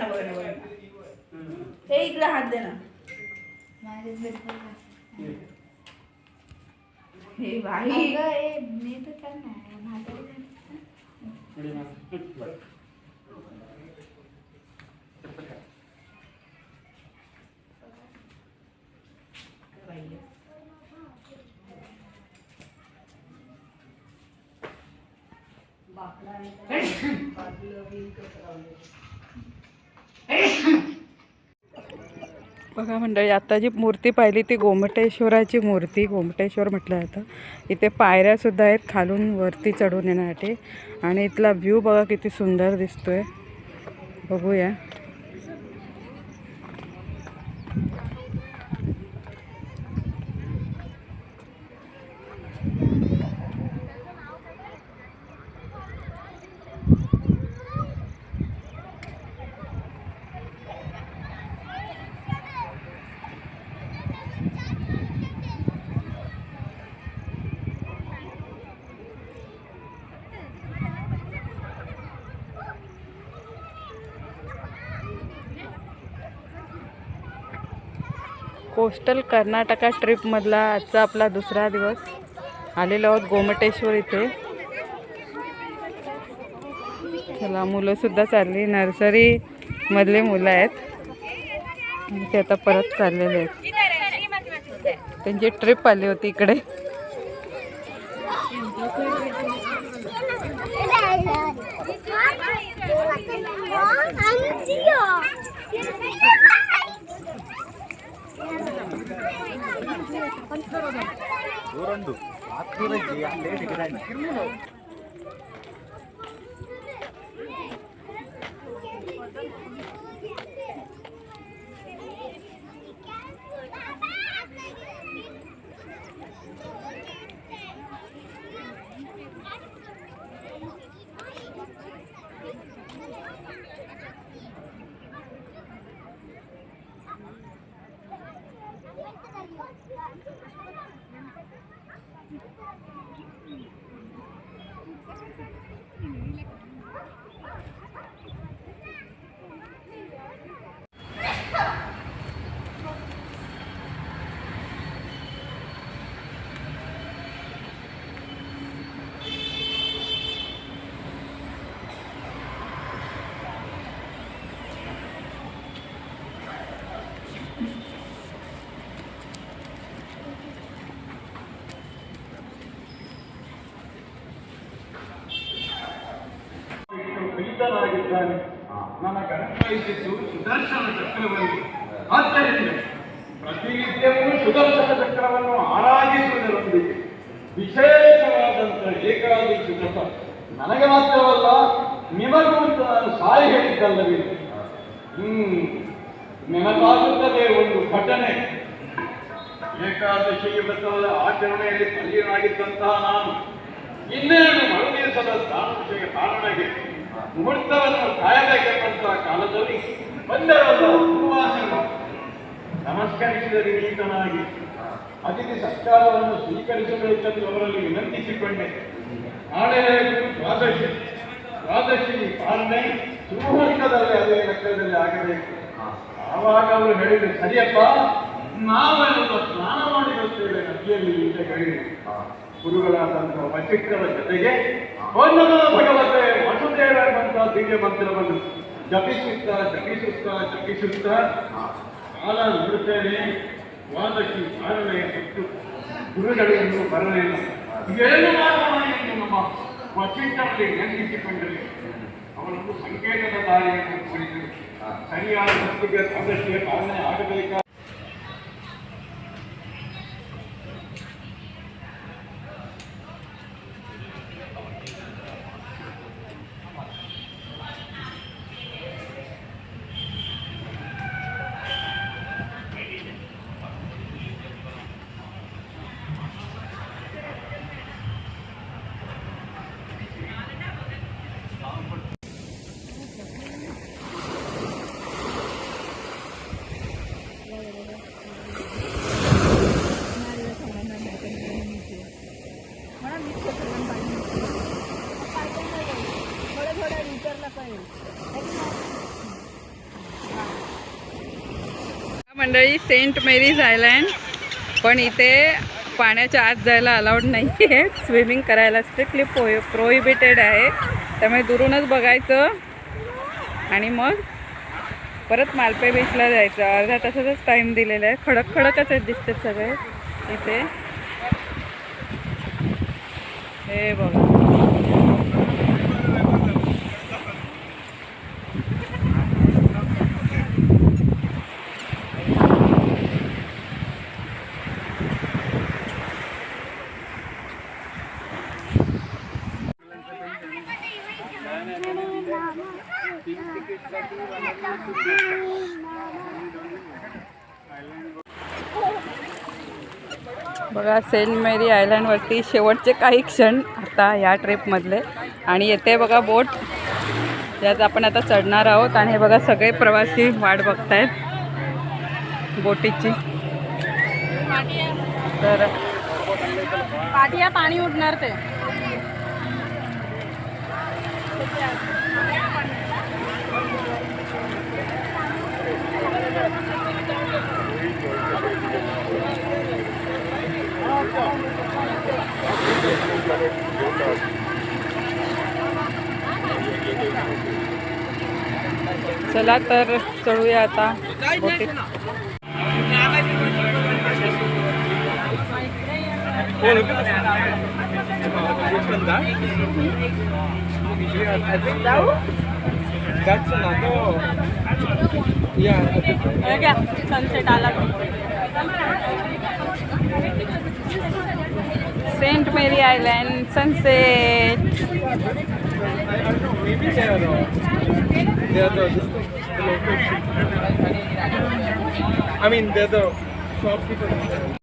ना बघा ना बघा ना. हे इकडे हात दे ना. हे भाई मी तर करणार. बघा मंडळी, आता जी मूर्ती पाहिली ती गोमटेश्वराची मूर्ती, गोमटेश्वर म्हटलं जातं. इथे पायऱ्यासुद्धा आहेत खालून वरती चढून येण्यासाठी. आणि इथला व्ह्यू बघा किती सुंदर दिसतोय. बघूया. कोस्टल कर्नाटका ट्रिपमधला आजचा आपला दुसरा दिवस. आलेलो आहोत गोमटेश्वर इथे. चला, मुलंसुद्धा चालली, नर्सरीमधले मुलं आहेत. ते आता परत चाललेले आहेत. त्यांची ट्रिप आली होती इकडे. ನನ್ನ ಗಣಪಯಿಸಿದ್ದು ಸುದರ್ಶನ ಚಕ್ರವನ್ನು. ಆದ್ದರಿಂದ ಪ್ರತಿನಿತ್ಯವೂ ಸುದರ್ಶನ ಚಕ್ರವನ್ನು ಆರಾಧಿಸುವುದರೊಂದಿಗೆ ವಿಶೇಷವಾದಂಥ ಏಕಾದಶಿ ವ್ರತ ನನಗೆ ಮಾತ್ರವಲ್ಲ ನಿಮಗೂ ಅಂತ ನಾನು ಸಾರಿ ಹೇಳಿದ್ದಲ್ಲವೇ. ನೆನಪಾಗುತ್ತದೆ ಒಂದು ಘಟನೆ. ಏಕಾದಶಿ ವ್ರತದ ಆಚರಣೆಯಲ್ಲಿ ತಲ್ಲೀನಾಗಿದ್ದಂತಹ ನಾನು ಇನ್ನೇನು ಮರುದಿವಸದ ಸ್ನಾನಕ್ಕೆ ಕಾರಣಕ್ಕೆ ಮುಹೂರ್ತವನ್ನು ಕಾಯಬೇಕೆಂಬಂತಹ ಕಾಲದಲ್ಲಿ ಬಂದರಲ್ಲ ಗುರುವಾಸನ ನಮಸ್ಕರಿಸಿದ ವಿನೀತನಾಗಿ ಅತಿಥಿ ಸತ್ಕಾರವನ್ನು ಸ್ವೀಕರಿಸಬೇಕೆಂದು ಅವರಲ್ಲಿ ವಿನಂತಿಸಿಕೊಂಡೆ. ನಾಳೆ ದ್ವಾದಶಿ ಪಾಲನೆ ಸುಮುಹೂರ್ತದಲ್ಲಿ ಅದೇ ಲೆಕ್ಕದಲ್ಲಿ ಆಗಬೇಕು. ಆವಾಗ ಅವರು ಹೇಳಿದರು, ಸರಿಯಪ್ಪ, ನಾವೆಲ್ಲ ಸ್ನಾನ ಮಾಡಿ ಬರ್ತೇವೆ ನದಿಯಲ್ಲಿ ಅಂತ ಹೇಳಿ ಗುರುಗಳಾದಂತಹ ವಚಿಷ್ಠರ ಜೊತೆಗೆ ಓಂ ಭಗವತೆ ವಾಸುದೇವರಂತಹ ದಿವ್ಯ ಮಂತ್ರವನ್ನು ಜಪಿಸುತ್ತಾ ಕಾಲ ನೋಡುತ್ತೇನೆ. ದ್ವಾದಶಿ ಪಾಲನೆಯ ಮತ್ತು ಗುರುಗಳನ್ನು ಬರಲಿಲ್ಲ. ಏನು ಮಾಡೋಣ ಎಂದು ನಮ್ಮ ವಚಿಷ್ಠರಲ್ಲಿ ನೆನಪಿಸಿಕೊಂಡರೆ ಅವರನ್ನು ಸಂಕೇತದ ದಾರಿಯನ್ನು ಕುರಿತು ಸರಿಯಾದ ಹೊತ್ತಿಗೆ ದ್ವಾದಶಿಯ ಪಾಲನೆ ಆಗಬೇಕಾದ मंडळी सेंट मेरीज आयलँड, पण इथे पाण्याच्या आत जायला अलाउड नाही आहे. स्विमिंग करायला स्ट्रिक्टली प्रोहिबिटेड आहे. त्यामुळे दुरूनच बघायचं आणि मग परत मालपे बीचला जायचं. अर्ध्या तासाचाच टाईम दिलेला आहे. खडक खडकच आहेत दिसतात सगळे इथे. हे बघा बघा सेंट मेरी आयलँडवरती शेवटचे काही क्षण आता या ट्रिपमधले. आणि येते बघा बोट, ज्यात आपण आता चढणार आहोत. आणि हे बघा सगळे प्रवासी वाट बघतायत बोटीची. तर पाठीया पाणी उडणार ते. चला तर चढूया आता बोटीत. सनसेट आला. Saint Mary Island sunset. I mean, they're the shopkeepers.